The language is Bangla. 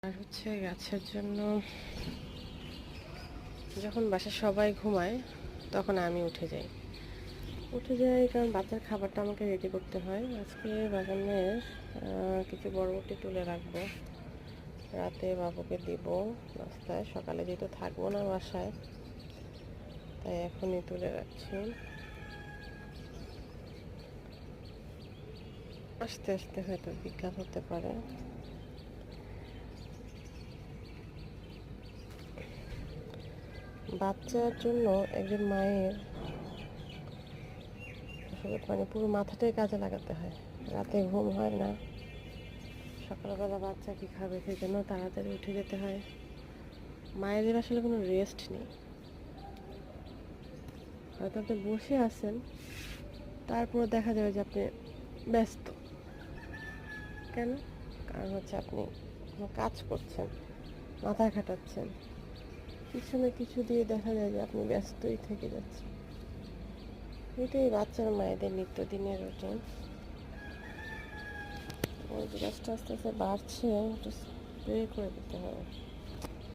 আর হচ্ছে গাছের জন্য যখন বাসায় সবাই ঘুমায় তখন আমি উঠে যাই কারণ বাচ্চার খাবারটা আমাকে রেডি করতে হয়। আজকে বাগানের কিছু বরবটি তুলে রাখবো, রাতে বাবুকে দিব নাস্তায়। সকালে যেহেতু থাকবো না বাসায়, তাই এখনই তুলে রাখছি। আস্তে আস্তে হয়তো বিকাল হতে পারে। বাচ্চার জন্য একজন মায়ের আসলে মানে পুরো মাথাটাই কাজে লাগাতে হয়। রাতে ঘুম হয় না, সকালবেলা বাচ্চা কি খাবে সেই জন্য তাড়াতাড়ি উঠে যেতে হয়। মায়েদের আসলে কোনো রেস্ট নেই। হয়তো আপনি বসে আছেন, তারপর দেখা যাবে যে আপনি ব্যস্ত। কেন? কারণ হচ্ছে আপনি কোনো কাজ করছেন, মাথা খাটাচ্ছেন, কিছু না কিছু দিয়ে দেখা যায় যে আপনি ব্যস্তই থেকে যাচ্ছেন। এটাই বাচ্চার মায়েদের নিত্যদিনের রুটিন। ওই গাছটা আস্তে আস্তে বাড়ছে, একটু স্প্রে করে দিতে হবে।